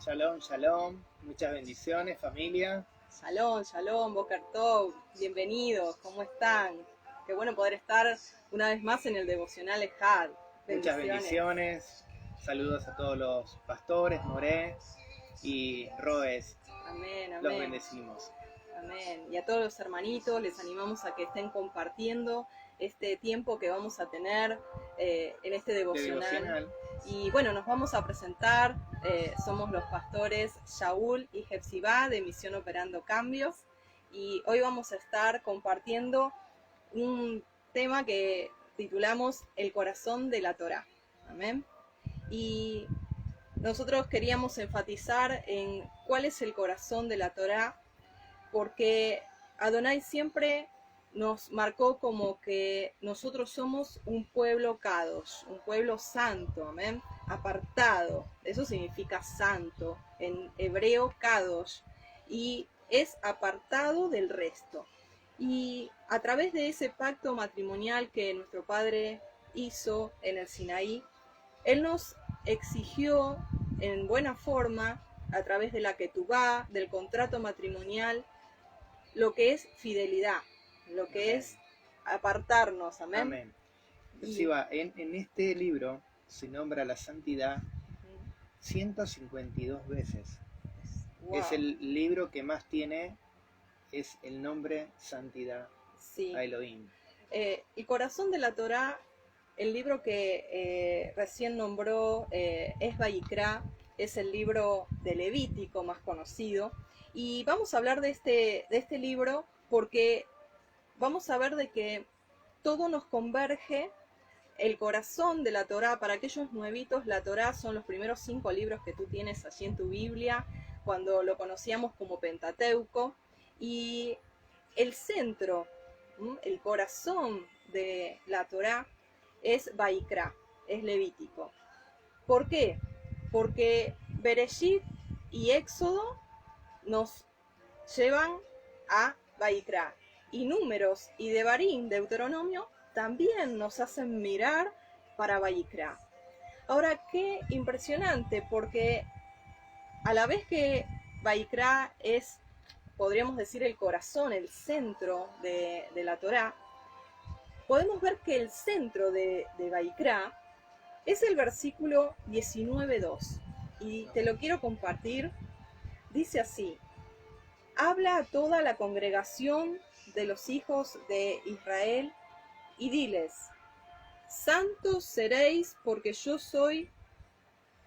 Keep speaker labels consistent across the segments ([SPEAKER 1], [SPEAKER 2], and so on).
[SPEAKER 1] Shalom, shalom, muchas bendiciones, familia.
[SPEAKER 2] Shalom, shalom, Boker Tov, bienvenidos, ¿cómo están? Qué bueno poder estar una vez más en el devocional Ejad.
[SPEAKER 1] Muchas bendiciones, saludos a todos los pastores, Moré y Roes.
[SPEAKER 2] Amén, amén.
[SPEAKER 1] Los bendecimos.
[SPEAKER 2] Amén. Y a todos los hermanitos les animamos a que estén compartiendo este tiempo que vamos a tener en este devocional. Y bueno, nos vamos a presentar, somos los pastores Shaul y Hepzibah de Misión Operando Cambios, y hoy vamos a estar compartiendo un tema que titulamos El corazón de la Torá. Amén. Y nosotros queríamos enfatizar en cuál es el corazón de la Torá, porque Adonai siempre nos marcó como que nosotros somos un pueblo kadosh, un pueblo santo, ¿amén? Apartado, eso significa santo, en hebreo kadosh, y es apartado del resto. Y a través de ese pacto matrimonial que nuestro padre hizo en el Sinaí, él nos exigió en buena forma, a través de la ketubá, del contrato matrimonial, lo que es fidelidad, lo que amén. Es apartarnos, amén.
[SPEAKER 1] Amén. En este libro se nombra la santidad 152 veces. Wow. Es el libro que más tiene, es el nombre santidad a Elohim.
[SPEAKER 2] El corazón de la Torá, el libro que recién nombró es Vayikra, es el libro de Levítico más conocido. Y vamos a hablar de este libro porque vamos a ver de que todo nos converge. El corazón de la Torá, para aquellos nuevitos, la Torá son los primeros 5 libros que tú tienes allí en tu Biblia, cuando lo conocíamos como Pentateuco. Y el centro, el corazón de la Torá es Vayikra, es Levítico. ¿Por qué? Porque Bereshit y Éxodo nos llevan a Vayikra, y Números y Devarim, Deuteronomio, también nos hacen mirar para Vayikra. Ahora, qué impresionante, porque a la vez que Vayikra es, podríamos decir, el corazón, el centro de la Torá, podemos ver que el centro de Vayikra es el versículo 19.2, y te lo quiero compartir. Dice así: habla a toda la congregación de los hijos de Israel y diles: santos seréis, porque yo soy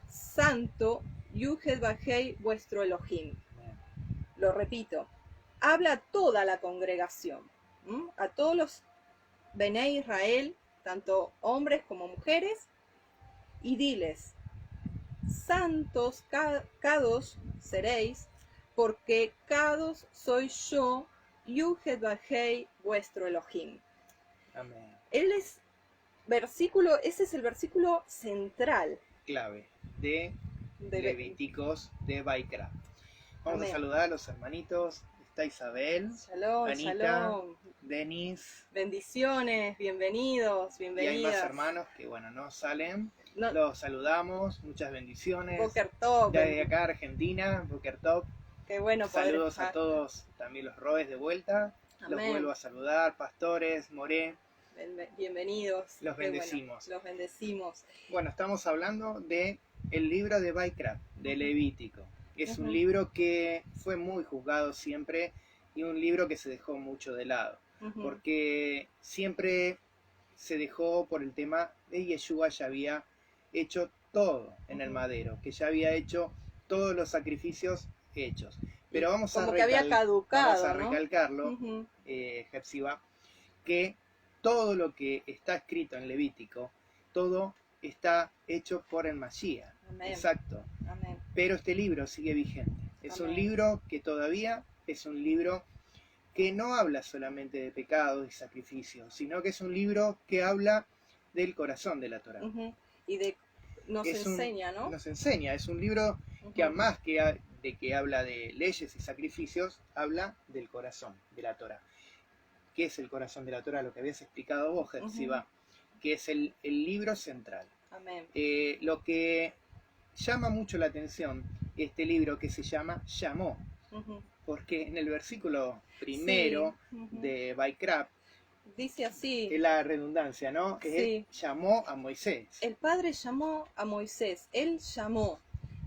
[SPEAKER 2] santo, Yuhed Bajei, vuestro Elohim. Lo repito, habla a toda la congregación, a todos los Bené Israel, tanto hombres como mujeres, y diles: santos, kadosh seréis, porque kadosh soy yo, Yuhed Bajei, vuestro Elohim.
[SPEAKER 1] Amén.
[SPEAKER 2] Ese es el versículo central.
[SPEAKER 1] Clave de Levíticos de Vayikra. Vamos
[SPEAKER 2] amén.
[SPEAKER 1] A saludar a los hermanitos. Está Isabel,
[SPEAKER 2] shalom,
[SPEAKER 1] Anita,
[SPEAKER 2] shalom.
[SPEAKER 1] Denis.
[SPEAKER 2] Bendiciones, bienvenidos, bienvenidas.
[SPEAKER 1] Y hay más hermanos que, no salen. Los saludamos, muchas bendiciones.
[SPEAKER 2] Boker Tov.
[SPEAKER 1] De acá, Argentina, Boker Tov.
[SPEAKER 2] Qué bueno poder
[SPEAKER 1] saludos a todos, también los Roes de vuelta. Amén. Los vuelvo a saludar, pastores, Moré.
[SPEAKER 2] Bienvenidos.
[SPEAKER 1] Los bendecimos.
[SPEAKER 2] Bueno, los bendecimos.
[SPEAKER 1] Bueno, estamos hablando de el libro de Vayikra, de Levítico. Es un libro que fue muy juzgado siempre y un libro que se dejó mucho de lado, porque siempre se dejó por el tema de Yeshua ya había hecho todo en el madero, que ya había hecho todos los sacrificios hechos. Pero vamos a recalcarlo, Hepzibah, que todo lo que está escrito en Levítico, todo está hecho por el Mashiach.
[SPEAKER 2] Amén.
[SPEAKER 1] Exacto.
[SPEAKER 2] Amén.
[SPEAKER 1] Pero este libro sigue vigente. Es
[SPEAKER 2] Amén.
[SPEAKER 1] Un libro que todavía es un libro que no habla solamente de pecados y sacrificios, sino que es un libro que habla del corazón de la Torá.
[SPEAKER 2] Y nos enseña, ¿no?
[SPEAKER 1] Nos enseña. Es un libro que además de que habla de leyes y sacrificios, habla del corazón de la Torá. ¿Qué es el corazón de la Torá? Lo que habías explicado vos, Hepzibah, que es el libro central.
[SPEAKER 2] Amén.
[SPEAKER 1] Lo que llama mucho la atención este libro que se llama Llamó, porque en el versículo primero de Baikra
[SPEAKER 2] dice así,
[SPEAKER 1] es la redundancia, ¿no?
[SPEAKER 2] Sí.
[SPEAKER 1] Llamó a Moisés.
[SPEAKER 2] El Padre llamó a Moisés, Él llamó.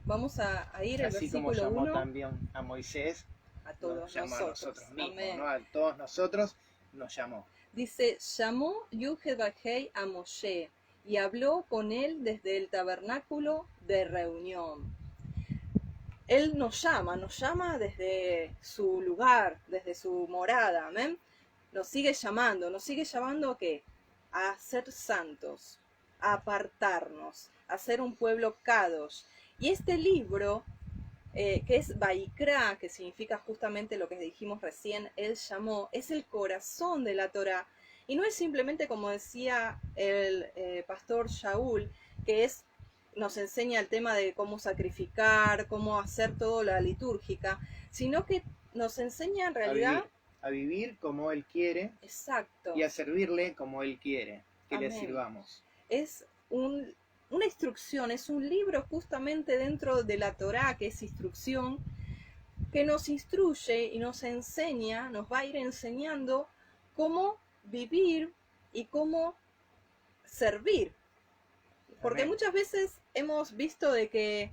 [SPEAKER 2] Vamos a ir al
[SPEAKER 1] así
[SPEAKER 2] versículo
[SPEAKER 1] como llamó
[SPEAKER 2] 1.
[SPEAKER 1] también a Moisés,
[SPEAKER 2] A todos
[SPEAKER 1] nos llama
[SPEAKER 2] nosotros.
[SPEAKER 1] a nosotros mismos,
[SPEAKER 2] Amén.
[SPEAKER 1] ¿no? A todos nosotros nos llamó.
[SPEAKER 2] Dice, llamó Yuhedbajei a Moshe y habló con él desde el tabernáculo de reunión. Él nos llama desde su lugar, desde su morada, amén. Nos sigue llamando ¿a qué? A ser santos, a apartarnos, a ser un pueblo kadosh. Y este libro, que es Baikra, que significa justamente lo que dijimos recién, él llamó, es el corazón de la Torá. Y no es simplemente, como decía el pastor Shaul, que nos enseña el tema de cómo sacrificar, cómo hacer toda la litúrgica, sino que nos enseña en realidad
[SPEAKER 1] a vivir como Él quiere.
[SPEAKER 2] Exacto.
[SPEAKER 1] Y a servirle como Él quiere que
[SPEAKER 2] Amén.
[SPEAKER 1] le sirvamos.
[SPEAKER 2] Es una instrucción, es un libro justamente dentro de la Torá, que es instrucción, que nos instruye y nos enseña, nos va a ir enseñando cómo vivir y cómo servir. Porque Amén. Muchas veces hemos visto de que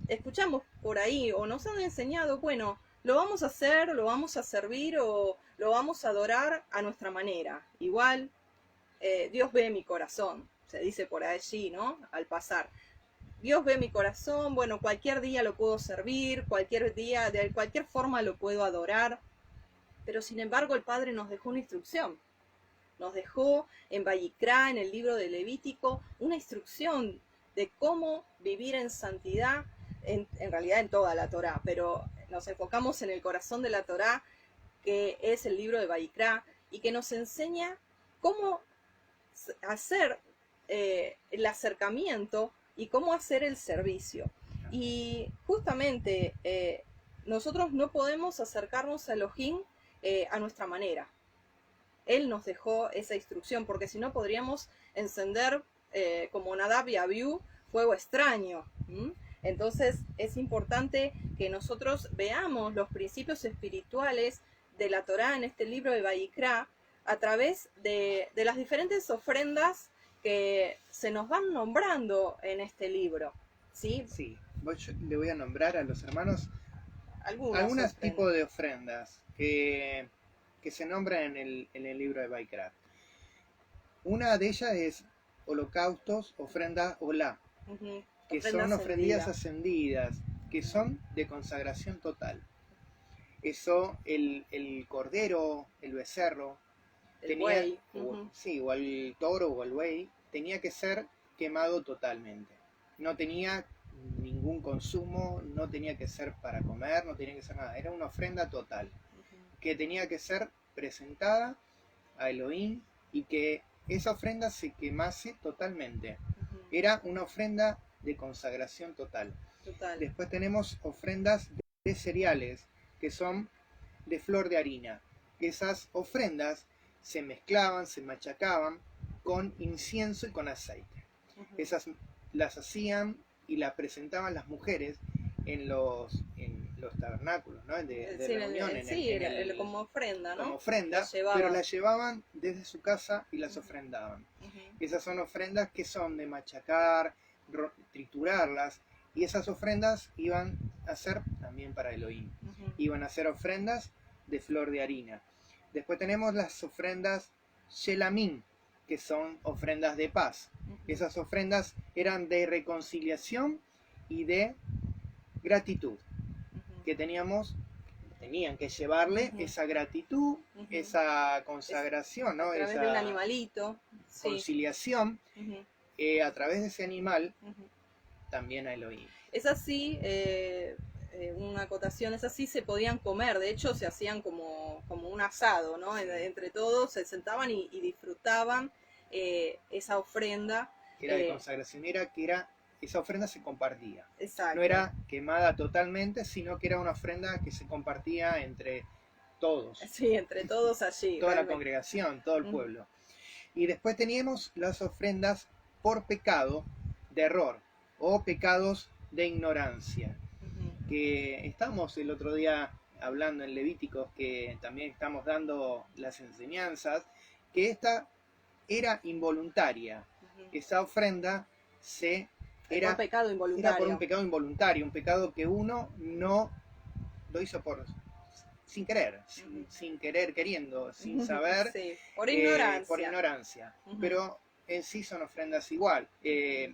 [SPEAKER 2] escuchamos por ahí o nos han enseñado, bueno, lo vamos a hacer, lo vamos a servir o lo vamos a adorar a nuestra manera. Igual, Dios ve mi corazón, se dice por allí, ¿no? Al pasar. Dios ve mi corazón, bueno, cualquier día lo puedo servir, cualquier día, de cualquier forma lo puedo adorar. Pero sin embargo el Padre nos dejó una instrucción. Nos dejó en Vayikra, en el libro de Levítico, una instrucción de cómo vivir en santidad, en realidad en toda la Torá, pero nos enfocamos en el corazón de la Torá, que es el libro de Vayikra, y que nos enseña cómo hacer el acercamiento y cómo hacer el servicio. Y justamente nosotros no podemos acercarnos a Elohim a nuestra manera. Él nos dejó esa instrucción, porque si no podríamos encender como Nadab y Abiú fuego extraño. Entonces es importante que nosotros veamos los principios espirituales de la Torá en este libro de Vayikra a través de las diferentes ofrendas que se nos van nombrando en este libro. ¿Sí?
[SPEAKER 1] Sí, yo le voy a nombrar a los hermanos
[SPEAKER 2] algunos
[SPEAKER 1] tipos de ofrendas que se nombran en el libro de Vayikra. Una de ellas es holocaustos, ofrendas olá, que son ofrendas ascendidas, que son de consagración total. Eso, el cordero, el becerro,
[SPEAKER 2] el buey,
[SPEAKER 1] o el toro o el buey, tenía que ser quemado totalmente. No tenía ningún consumo, no tenía que ser para comer, no tenía que ser nada. Era una ofrenda total, que tenía que ser presentada a Elohim y que esa ofrenda se quemase totalmente. Era una ofrenda de consagración total. Después tenemos ofrendas de cereales, que son de flor de harina. Esas ofrendas se mezclaban, se machacaban con incienso y con aceite. Esas las hacían y las presentaban las mujeres en los tabernáculos, ¿no? de reunión.
[SPEAKER 2] Como ofrenda, ¿no?
[SPEAKER 1] Como ofrenda, pero las llevaban desde su casa y las ofrendaban. Esas son ofrendas que son de machacar, triturarlas, y esas ofrendas iban a ser también para Elohim. Iban a ser ofrendas de flor de harina. Después tenemos las ofrendas Shelamim, que son ofrendas de paz. Esas ofrendas eran de reconciliación y de gratitud, que tenían que llevarle esa gratitud, esa consagración, ¿no?
[SPEAKER 2] A través de un animalito.
[SPEAKER 1] Conciliación, a través de ese animal, también a Elohim.
[SPEAKER 2] Es así, una acotación, es así, se podían comer, de hecho se hacían como un asado, ¿no? Entre todos se sentaban y disfrutaban esa ofrenda.
[SPEAKER 1] Que era de consagración, esa ofrenda se compartía.
[SPEAKER 2] Exacto.
[SPEAKER 1] No era quemada totalmente, sino que era una ofrenda que se compartía entre todos.
[SPEAKER 2] Sí, entre todos allí.
[SPEAKER 1] Toda la congregación, todo el pueblo. Y después teníamos las ofrendas por pecado de error o pecados de ignorancia.
[SPEAKER 2] Ujú.
[SPEAKER 1] Que estamos el otro día hablando en Levíticos, que también estamos dando las enseñanzas, que esta era involuntaria.
[SPEAKER 2] Ujú.
[SPEAKER 1] Esa ofrenda
[SPEAKER 2] Por pecado
[SPEAKER 1] era
[SPEAKER 2] involuntario.
[SPEAKER 1] por un pecado involuntario, un pecado que uno no lo hizo sin querer, sin querer queriendo, sin saber,
[SPEAKER 2] Sí, por ignorancia.
[SPEAKER 1] por ignorancia.
[SPEAKER 2] Ujú.
[SPEAKER 1] Pero en sí son ofrendas igual,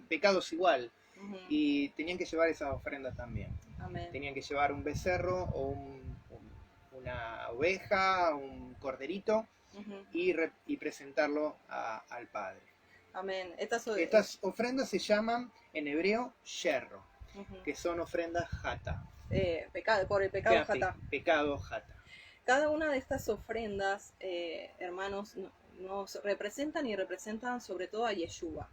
[SPEAKER 1] pecados igual,
[SPEAKER 2] Ujú.
[SPEAKER 1] y tenían que llevar esas ofrendas también.
[SPEAKER 2] Amén.
[SPEAKER 1] Tenían que llevar un becerro o una oveja, un corderito,
[SPEAKER 2] Ujú.
[SPEAKER 1] y presentarlo al Padre.
[SPEAKER 2] Amén.
[SPEAKER 1] Estas ofrendas se llaman en hebreo yerro,
[SPEAKER 2] Ujú.
[SPEAKER 1] que son ofrendas jata.
[SPEAKER 2] Por el pecado jatá.
[SPEAKER 1] Pecado jata.
[SPEAKER 2] Cada una de estas ofrendas, hermanos, nos representan y representan sobre todo a Yeshua.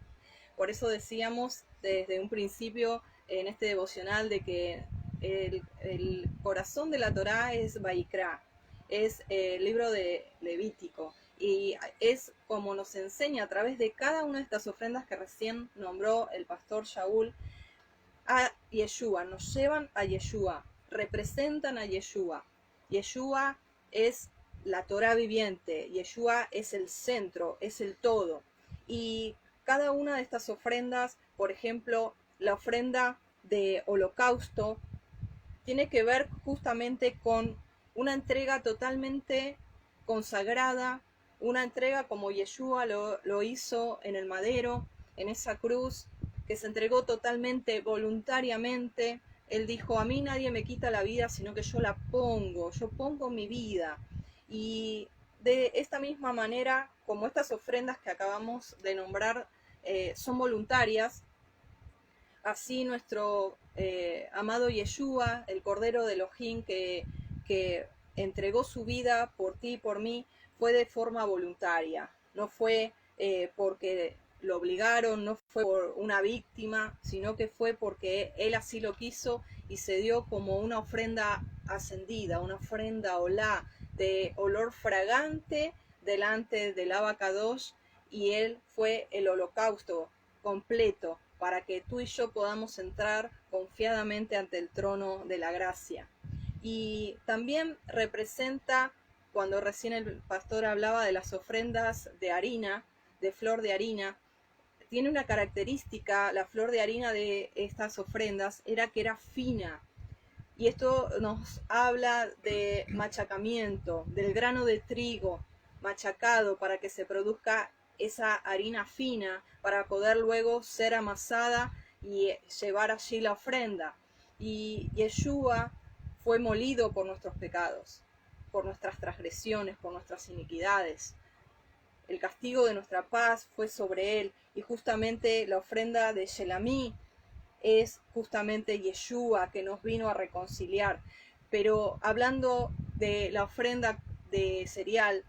[SPEAKER 2] Por eso decíamos desde un principio en este devocional de que el corazón de la Torá es Vaikra, es el libro de Levítico. Y es como nos enseña a través de cada una de estas ofrendas que recién nombró el pastor Shaul a Yeshua, nos llevan a Yeshua, representan a Yeshua. Yeshua es la Torá viviente, Yeshua es el centro, es el todo. Y cada una de estas ofrendas, por ejemplo, la ofrenda de holocausto, tiene que ver justamente con una entrega totalmente consagrada, una entrega como Yeshua lo hizo en el madero, en esa cruz, que se entregó totalmente voluntariamente. Él dijo, a mí nadie me quita la vida, sino que yo pongo mi vida. Y de esta misma manera, como estas ofrendas que acabamos de nombrar son voluntarias, así nuestro amado Yeshua, el Cordero de Elohim que entregó su vida por ti y por mí, fue de forma voluntaria, no fue porque lo obligaron, no fue por una víctima, sino que fue porque él así lo quiso y se dio como una ofrenda ascendida, una ofrenda olá de olor fragante delante del Abacadosh, y él fue el holocausto completo para que tú y yo podamos entrar confiadamente ante el trono de la gracia. Y también representa, cuando recién el pastor hablaba de las ofrendas de harina, de flor de harina, tiene una característica, la flor de harina de estas ofrendas, era que era fina. Y esto nos habla de machacamiento, del grano de trigo machacado para que se produzca esa harina fina para poder luego ser amasada y llevar allí la ofrenda. Y Yeshua fue molido por nuestros pecados, por nuestras transgresiones, por nuestras iniquidades. El castigo de nuestra paz fue sobre él, y justamente la ofrenda de Shelamí es justamente Yeshua que nos vino a reconciliar. Pero hablando de la ofrenda de cereal,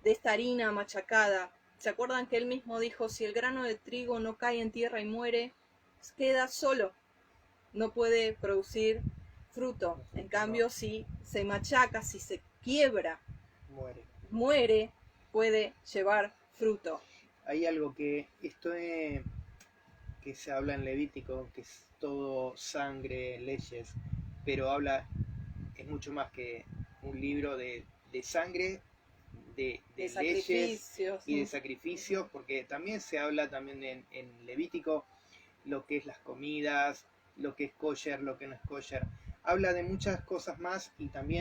[SPEAKER 2] de esta harina machacada, ¿se acuerdan que él mismo dijo, si el grano de trigo no cae en tierra y muere, queda solo, no puede producir fruto? En cambio, si se machaca, si se quiebra, muere, puede llevar fruto.
[SPEAKER 1] Hay algo que que se habla en Levítico, que es todo sangre, leyes, pero es mucho más que un libro de sangre, de leyes y de sacrificios, porque también se habla también en Levítico lo que es las comidas, lo que es kosher, lo que no es kosher. Habla de muchas cosas más, y también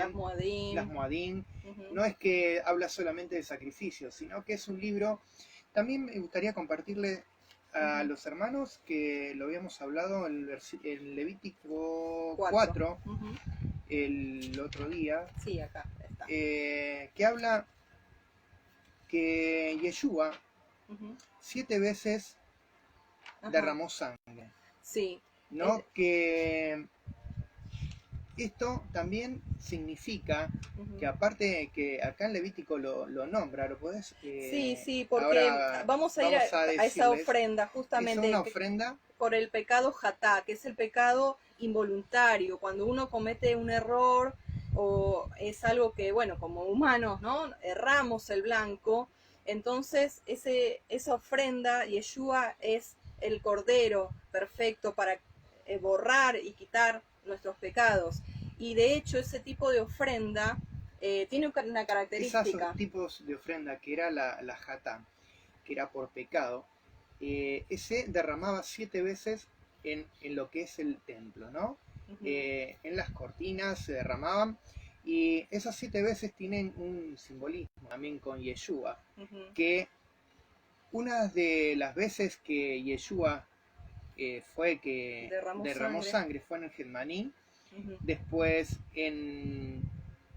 [SPEAKER 1] las moadim. No es que habla solamente de sacrificios, sino que es un libro. También me gustaría compartirle a los hermanos que lo habíamos hablado en Levítico 4 el otro día.
[SPEAKER 2] Sí, acá está.
[SPEAKER 1] Que habla que Yeshua 7 veces derramó sangre.
[SPEAKER 2] Sí.
[SPEAKER 1] ¿No? Que esto también significa que, aparte que acá en Levítico lo nombra, ¿lo podés?
[SPEAKER 2] Sí, porque vamos a ir a esa ofrenda, justamente.
[SPEAKER 1] Es una ofrenda
[SPEAKER 2] por el pecado jatá, que es el pecado involuntario, cuando uno comete un error o es algo que, bueno, como humanos, ¿no? Erramos el blanco, Entonces esa ofrenda, Yeshua es el cordero perfecto para borrar y quitar nuestros pecados. Y de hecho ese tipo de ofrenda tiene una característica.
[SPEAKER 1] Esos tipos de ofrenda que era la Hatá, que era por pecado, ese derramaba 7 veces en lo que es el templo, ¿no? En las cortinas se derramaban, y esas 7 veces tienen un simbolismo también con Yeshua, que una de las veces que Yeshua fue que derramó sangre fue en el Getsemaní. Después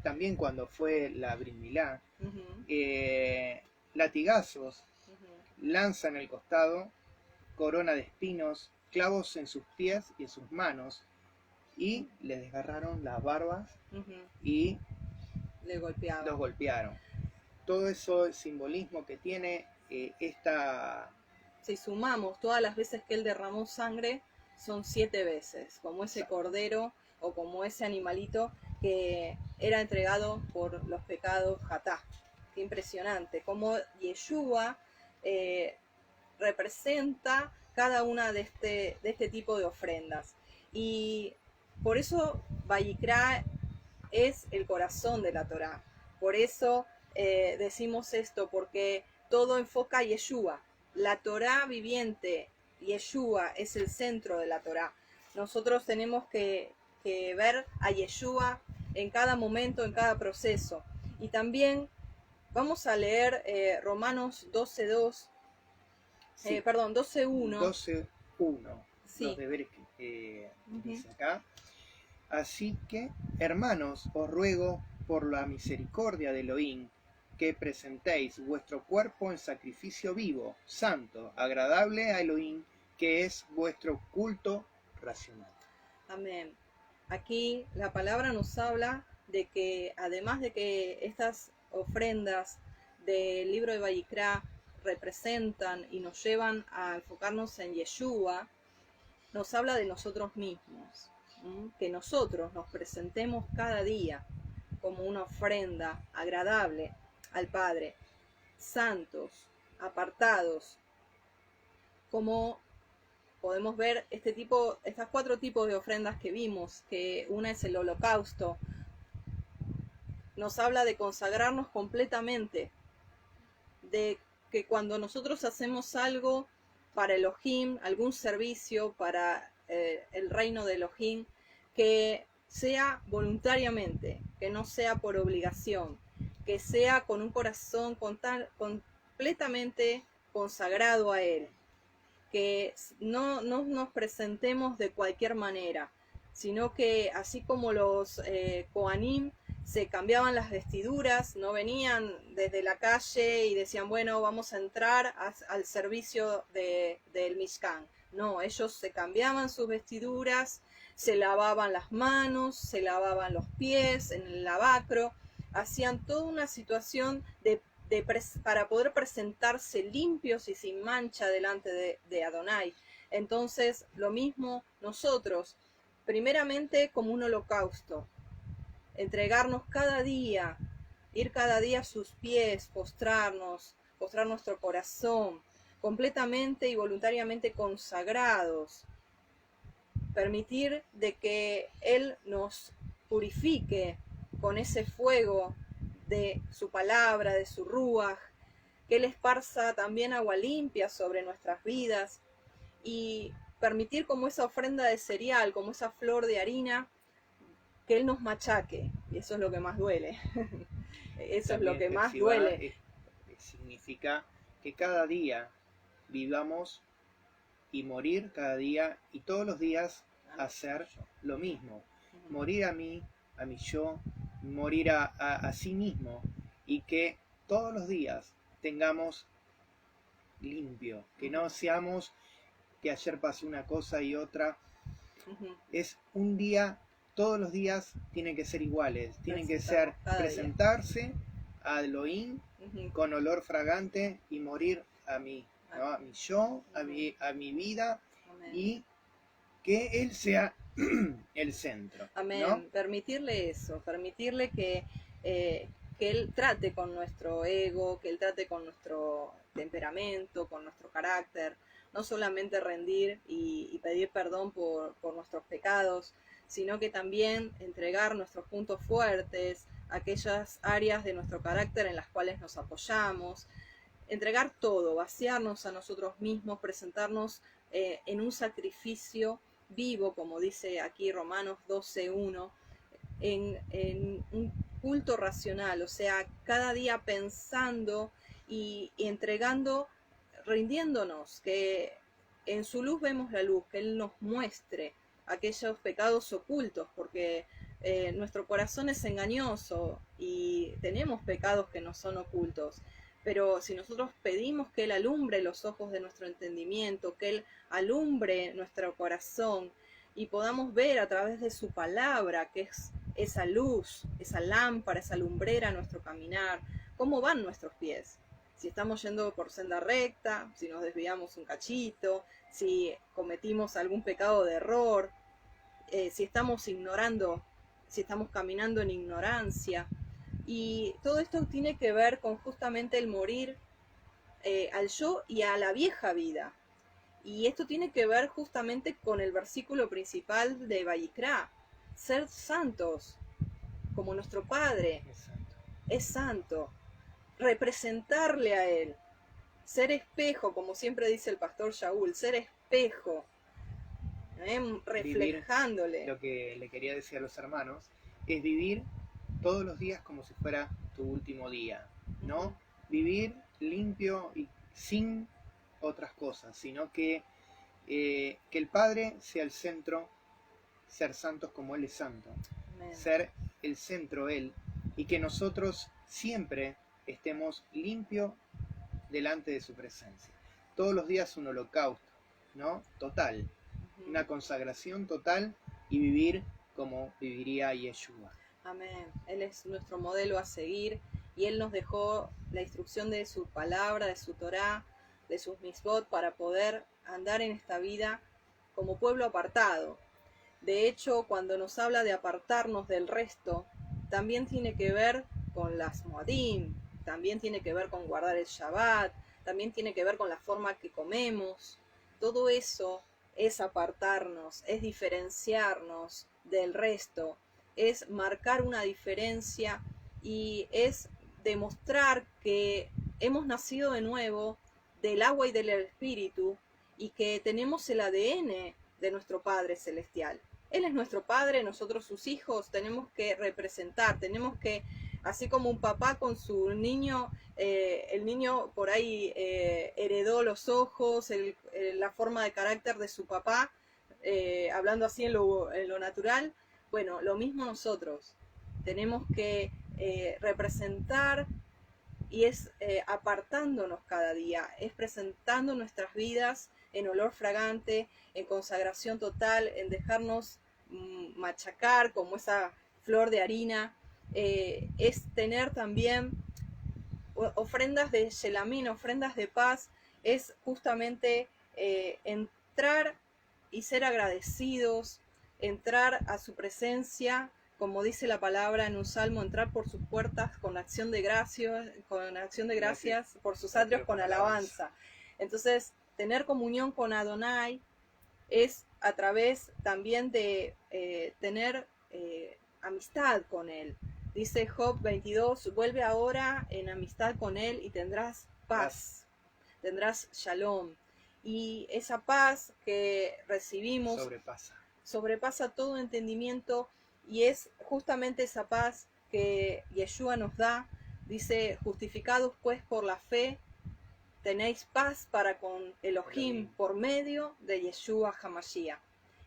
[SPEAKER 1] también cuando fue la Brit Milá, latigazos, lanza en el costado, corona de espinos, clavos en sus pies y en sus manos, y le desgarraron las barbas y los golpearon. Todo eso simbolismo que tiene esta...
[SPEAKER 2] Si sumamos todas las veces que él derramó sangre, son 7 veces, como ese cordero o como ese animalito que era entregado por los pecados Hatá. Qué impresionante, como Yeshua representa cada una de este tipo de ofrendas. Y por eso Vayikra es el corazón de la Torá. Por eso decimos esto, porque todo enfoca a Yeshua. La Torá viviente, Yeshua, es el centro de la Torá. Nosotros tenemos que ver a Yeshua en cada momento, en cada proceso. Y también vamos a leer Romanos 12.2,
[SPEAKER 1] sí,
[SPEAKER 2] 12.1.
[SPEAKER 1] 12.1,
[SPEAKER 2] sí.
[SPEAKER 1] Los deberes que dice acá. Así que, hermanos, os ruego por la misericordia de Elohim, que presentéis vuestro cuerpo en sacrificio vivo, santo, agradable a Elohim, que es vuestro culto racional.
[SPEAKER 2] Amén. Aquí la palabra nos habla de que además de que estas ofrendas del libro de Vayikra representan y nos llevan a enfocarnos en Yeshua, nos habla de nosotros mismos, que nosotros nos presentemos cada día como una ofrenda agradable al Padre, santos, apartados, como podemos ver estas 4 tipos de ofrendas que vimos, que una es el holocausto, nos habla de consagrarnos completamente, de que cuando nosotros hacemos algo para Elohim, algún servicio para el reino de Elohim, que sea voluntariamente, que no sea por obligación, que sea con un corazón completamente consagrado a Él, que no nos presentemos de cualquier manera, sino que así como los Kohanim se cambiaban las vestiduras, no venían desde la calle y decían, bueno, vamos a entrar al servicio del Mishkan. No, ellos se cambiaban sus vestiduras, se lavaban las manos, se lavaban los pies en el lavacro, hacían toda una situación para poder presentarse limpios y sin mancha delante de Adonai. Entonces, lo mismo nosotros, primeramente como un holocausto, entregarnos cada día, ir cada día a sus pies, postrar nuestro corazón, completamente y voluntariamente consagrados, permitir de que Él nos purifique con ese fuego de su palabra, de su ruaj, que Él esparza también agua limpia sobre nuestras vidas, y permitir como esa ofrenda de cereal, como esa flor de harina, que Él nos machaque, y eso es lo que más duele. Eso también es lo que más duele.
[SPEAKER 1] Significa que cada día vivamos y morir cada día, y todos los días hacer lo mismo. Morir a mi yo, morir a sí mismo, y que todos los días tengamos limpio, que no seamos que ayer pasó una cosa y otra. Es un día, todos los días tienen que ser iguales, tienen que ser presentarse a Elohim con olor fragante y morir a mí, ¿no? A mi yo, a mi vida. Amén. Y que Él sea el centro.
[SPEAKER 2] Amén.
[SPEAKER 1] ¿No?
[SPEAKER 2] Permitirle eso, permitirle que que Él trate con nuestro ego, que Él trate con nuestro temperamento, con nuestro carácter, no solamente rendir y pedir perdón por nuestros pecados, sino que también entregar nuestros puntos fuertes, aquellas áreas de nuestro carácter en las cuales nos apoyamos, entregar todo, vaciarnos a nosotros mismos, presentarnos en un sacrificio vivo, como dice aquí Romanos 12:1, en un culto racional, o sea, cada día pensando y entregando, rindiéndonos, que en su luz vemos la luz, que Él nos muestre aquellos pecados ocultos, porque nuestro corazón es engañoso y tenemos pecados que no son ocultos. Pero si nosotros pedimos que Él alumbre los ojos de nuestro entendimiento, que Él alumbre nuestro corazón y podamos ver a través de su palabra, que es esa luz, esa lámpara, esa lumbrera a nuestro caminar, cómo van nuestros pies. Si estamos yendo por senda recta, si nos desviamos un cachito, si cometimos algún pecado de error, si estamos ignorando, si estamos caminando en ignorancia. Y todo esto tiene que ver con justamente el morir al yo y a la vieja vida. Y esto tiene que ver justamente con el versículo principal de Vayikra, ser santos, como nuestro Padre es santo, representarle a Él, ser espejo, como siempre dice el pastor Shaul, ser espejo, reflejándole.
[SPEAKER 1] Lo que le quería decir a los hermanos es vivir todos los días como si fuera tu último día, ¿no? Vivir limpio y sin otras cosas, sino que el Padre sea el centro, ser santos como Él es santo, Amén. Ser el centro Él, y que nosotros siempre estemos limpios delante de su presencia. Todos los días un holocausto, ¿no? Total, una consagración total y vivir como viviría Yeshua.
[SPEAKER 2] Amén. Él es nuestro modelo a seguir y Él nos dejó la instrucción de su palabra, de su Torá, de sus misbot para poder andar en esta vida como pueblo apartado. De hecho, cuando nos habla de apartarnos del resto, también tiene que ver con las Moadim, también tiene que ver con guardar el Shabbat, también tiene que ver con la forma que comemos. Todo eso es apartarnos, es diferenciarnos del resto, es marcar una diferencia y es demostrar que hemos nacido de nuevo del agua y del espíritu y que tenemos el ADN de nuestro Padre Celestial. Él es nuestro Padre, nosotros sus hijos tenemos que representar, tenemos que, así como un papá con su niño, el niño por ahí heredó los ojos, la forma de carácter de su papá, hablando así en lo natural. Bueno, lo mismo nosotros, tenemos que representar y es apartándonos cada día, es presentando nuestras vidas en olor fragante, en consagración total, en dejarnos machacar como esa flor de harina, es tener también ofrendas de Shelamín, ofrendas de paz, es justamente entrar y ser agradecidos, entrar a su presencia, como dice la palabra en un salmo, entrar por sus puertas con acción de gracias, por sus atrios con alabanza. Entonces, tener comunión con Adonai es a través también de tener amistad con Él. Dice Job 22, vuelve ahora en amistad con Él y tendrás paz, tendrás shalom. Y esa paz que recibimos sobrepasa todo entendimiento y es justamente esa paz que Yeshua nos da. Dice, justificados pues por la fe, tenéis paz para con Elohim por medio de Yeshua Hamashiach.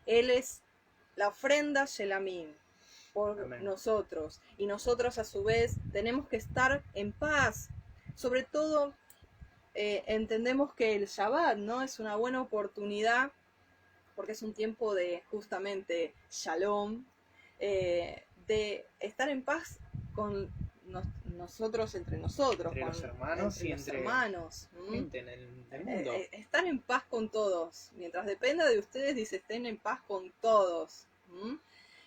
[SPEAKER 2] Él es la ofrenda Shelamim por Amén. Nosotros. Y nosotros a su vez tenemos que estar en paz. Sobre todo entendemos que el Shabbat, ¿no? Es una buena oportunidad porque es un tiempo de justamente Shalom, de estar en paz con nosotros, entre nosotros,
[SPEAKER 1] entre los hermanos y entre
[SPEAKER 2] hermanos,
[SPEAKER 1] gente en el mundo.
[SPEAKER 2] Estar en paz con todos, mientras dependa de ustedes, dice, estén en paz con todos.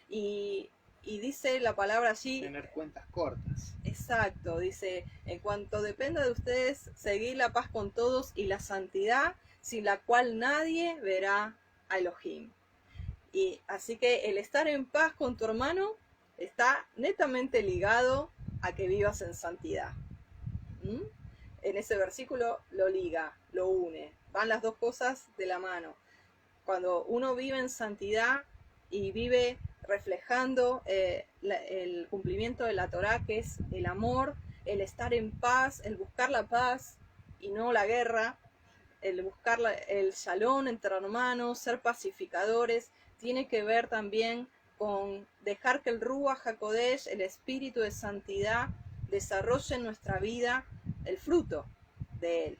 [SPEAKER 2] Y Y dice la palabra allí...
[SPEAKER 1] Tener cuentas cortas.
[SPEAKER 2] Exacto, dice, en cuanto dependa de ustedes, seguir la paz con todos y la santidad, sin la cual nadie verá a Elohim. Y así que el estar en paz con tu hermano está netamente ligado a que vivas en santidad. ¿Mm? En ese versículo lo liga, lo une, van las dos cosas de la mano. Cuando uno vive en santidad y vive reflejando el cumplimiento de la Torá, que es el amor, el estar en paz, el buscar la paz y no la guerra, el buscar el shalom entre hermanos, ser pacificadores, tiene que ver también con dejar que el Ruach HaKodesh, el espíritu de santidad, desarrolle en nuestra vida el fruto de él,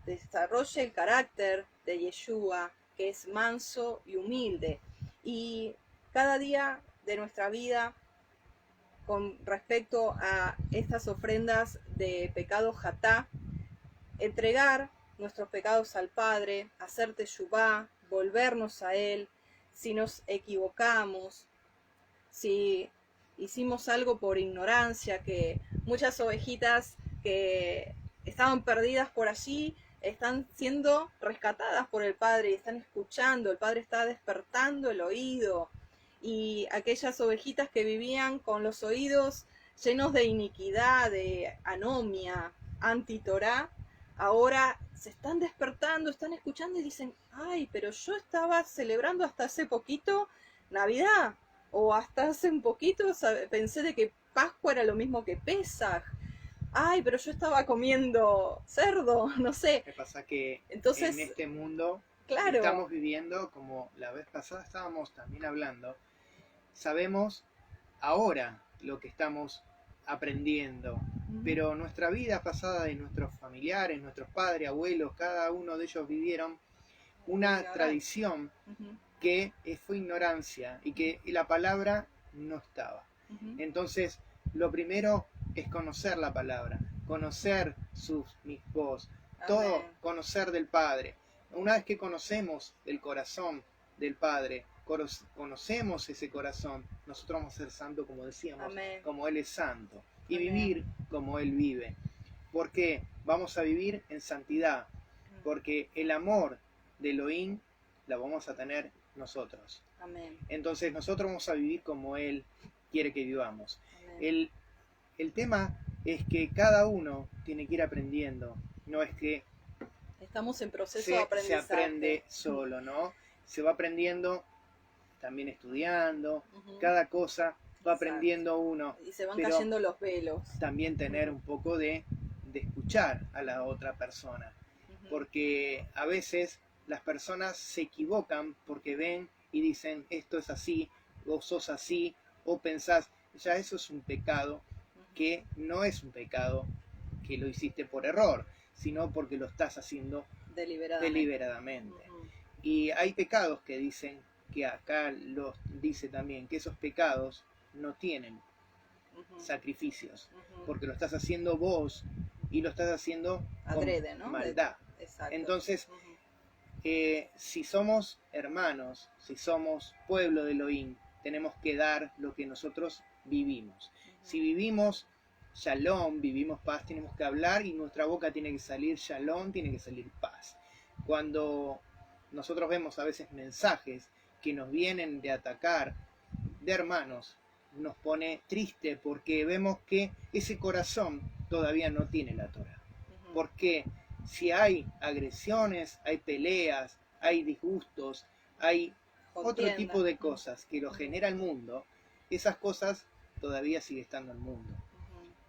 [SPEAKER 2] desarrolle el carácter de Yeshua, que es manso y humilde. Y cada día de nuestra vida, con respecto a estas ofrendas de pecado jatá, entregar nuestros pecados al Padre, hacer teshuvá, volvernos a Él, si nos equivocamos, si hicimos algo por ignorancia, que muchas ovejitas que estaban perdidas por allí están siendo rescatadas por el Padre y están escuchando, el Padre está despertando el oído, y aquellas ovejitas que vivían con los oídos llenos de iniquidad, de anomia, anti-Torá, ahora se están despertando, están escuchando y dicen, ay, pero yo estaba celebrando hasta hace poquito Navidad, o hasta hace un poquito pensé de que Pascua era lo mismo que Pesaj. Ay, pero yo estaba comiendo cerdo, no sé.
[SPEAKER 1] Me pasa que
[SPEAKER 2] entonces,
[SPEAKER 1] en este mundo
[SPEAKER 2] claro,
[SPEAKER 1] estamos viviendo, como la vez pasada estábamos también hablando, sabemos ahora lo que estamos aprendiendo, pero nuestra vida pasada de nuestros familiares, nuestros padres, abuelos, cada uno de ellos vivieron una tradición que fue ignorancia y que la palabra no estaba. Entonces, lo primero es conocer la palabra, conocer sus mitzvot, todo, conocer del Padre. Una vez que conocemos el corazón del Padre, conocemos ese corazón, nosotros vamos a ser santos, como decíamos, Amén, como Él es santo, y Amén, vivir como Él vive. Porque vamos a vivir en santidad, porque el amor de Elohim la vamos a tener nosotros. Amén. Entonces nosotros vamos a vivir como Él quiere que vivamos. El tema es que cada uno tiene que ir aprendiendo, no es que
[SPEAKER 2] estamos en proceso de aprendizaje.
[SPEAKER 1] Se aprende solo, ¿no? Se va aprendiendo también estudiando, cada cosa va aprendiendo uno.
[SPEAKER 2] Y se van cayendo los velos.
[SPEAKER 1] También tener un poco de escuchar a la otra persona, porque a veces las personas se equivocan porque ven y dicen esto es así, o sos así, o pensás, ya eso es un pecado, que no es un pecado que lo hiciste por error, sino porque lo estás haciendo deliberadamente. Y hay pecados que dicen, que acá los dice también, que esos pecados no tienen sacrificios, porque lo estás haciendo vos y lo estás haciendo
[SPEAKER 2] adrede,
[SPEAKER 1] con
[SPEAKER 2] ¿no?
[SPEAKER 1] maldad.
[SPEAKER 2] Exacto.
[SPEAKER 1] Entonces, si somos hermanos, si somos pueblo de Elohim, tenemos que dar lo que nosotros vivimos. Si vivimos shalom, vivimos paz, tenemos que hablar y nuestra boca tiene que salir shalom, tiene que salir paz. Cuando nosotros vemos a veces mensajes que nos vienen de atacar de hermanos, nos pone triste porque vemos que ese corazón todavía no tiene la Torá. Porque si hay agresiones, hay peleas, hay disgustos, hay otro tipo de cosas que lo genera el mundo, esas cosas todavía sigue estando en el mundo.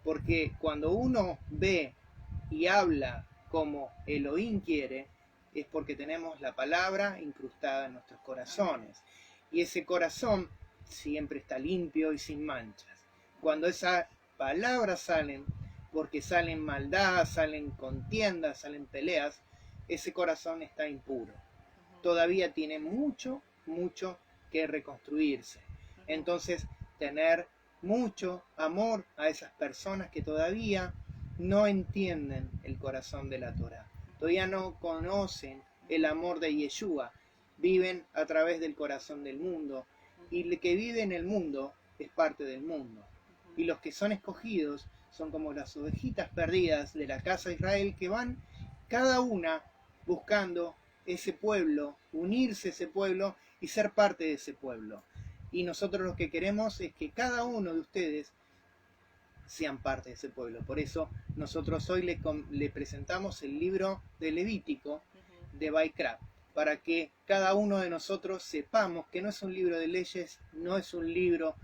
[SPEAKER 1] Porque cuando uno ve y habla como Elohim quiere, es porque tenemos la palabra incrustada en nuestros corazones. Y ese corazón siempre está limpio y sin manchas. Cuando esas palabras salen, porque salen maldad, salen contiendas, salen peleas, ese corazón está impuro. Todavía tiene mucho que reconstruirse. Entonces, tener mucho amor a esas personas que todavía no entienden el corazón de la Torá. Todavía no conocen el amor de Yeshua, viven a través del corazón del mundo, y el que vive en el mundo es parte del mundo. Y los que son escogidos son como las ovejitas perdidas de la casa de Israel, que van cada una buscando ese pueblo, unirse a ese pueblo y ser parte de ese pueblo. Y nosotros lo que queremos es que cada uno de ustedes sean parte de ese pueblo. Por eso nosotros hoy le presentamos el libro de Levítico de Vaikra, para que cada uno de nosotros sepamos que no es un libro de leyes, no es un libro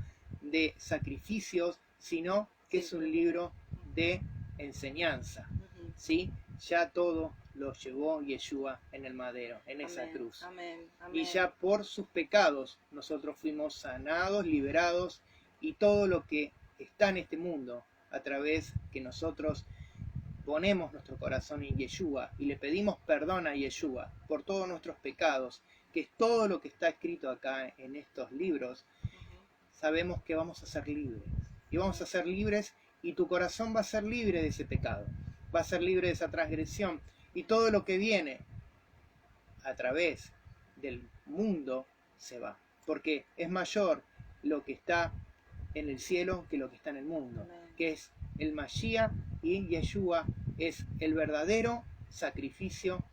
[SPEAKER 1] de sacrificios, sino que es un libro de enseñanza. ¿Sí? Ya todo lo llevó Yeshua en el madero, en esa cruz.
[SPEAKER 2] Amén, amén.
[SPEAKER 1] Y ya por sus pecados nosotros fuimos sanados, liberados, y todo lo que está en este mundo, a través que nosotros ponemos nuestro corazón en Yeshua y le pedimos perdón a Yeshua por todos nuestros pecados, que es todo lo que está escrito acá en estos libros, sabemos que vamos a ser libres. Y vamos a ser libres, y tu corazón va a ser libre de ese pecado, va a ser libre de esa transgresión, y todo lo que viene a través del mundo se va, porque es mayor lo que está en el cielo que lo que está en el mundo. Amén. Que es el Mashiach, y Yeshua es el verdadero sacrificio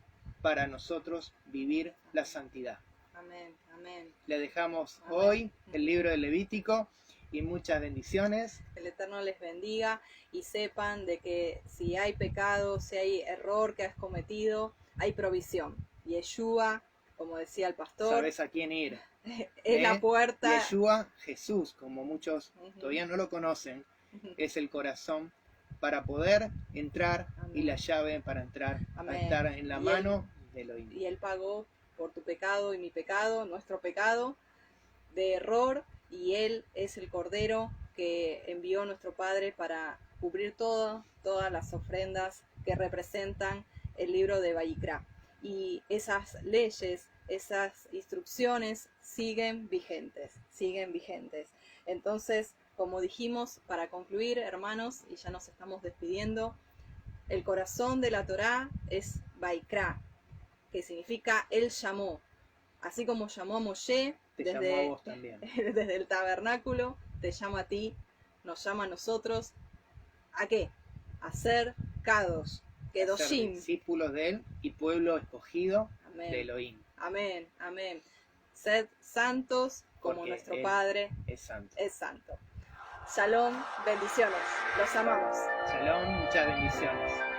[SPEAKER 1] para nosotros vivir la santidad.
[SPEAKER 2] Amén, amén.
[SPEAKER 1] Le dejamos
[SPEAKER 2] Amén.
[SPEAKER 1] Hoy el libro de Levítico, y muchas bendiciones.
[SPEAKER 2] El Eterno les bendiga, y sepan de que si hay pecado, si hay error que has cometido, hay provisión. Yeshua, como decía el pastor,
[SPEAKER 1] Sabes a quién ir.
[SPEAKER 2] Es la puerta.
[SPEAKER 1] Yeshua, Jesús, como muchos todavía no lo conocen, es el corazón para poder entrar. Amén. Y la llave para entrar. Amén. A estar en la mano de Elohim.
[SPEAKER 2] Y Él pagó por tu pecado y mi pecado, nuestro pecado de error, y Él es el Cordero que envió nuestro Padre para cubrir todas las ofrendas que representan el libro de Vaikra. Y esas leyes, esas instrucciones siguen vigentes. Entonces, como dijimos, para concluir, hermanos, y ya nos estamos despidiendo, el corazón de la Torá es Vaikra, que significa Él llamó. Así como llamó a Moshe,
[SPEAKER 1] llamó a vos también.
[SPEAKER 2] Desde el tabernáculo, te llama a ti, nos llama a nosotros. ¿A qué? A ser Kadosh, Kedoshim,
[SPEAKER 1] discípulos de Él y pueblo escogido. Amén. De Elohim.
[SPEAKER 2] Amén, amén. Sed santos como porque nuestro Padre
[SPEAKER 1] es santo.
[SPEAKER 2] Shalom, bendiciones. Los amamos.
[SPEAKER 1] Shalom, muchas bendiciones.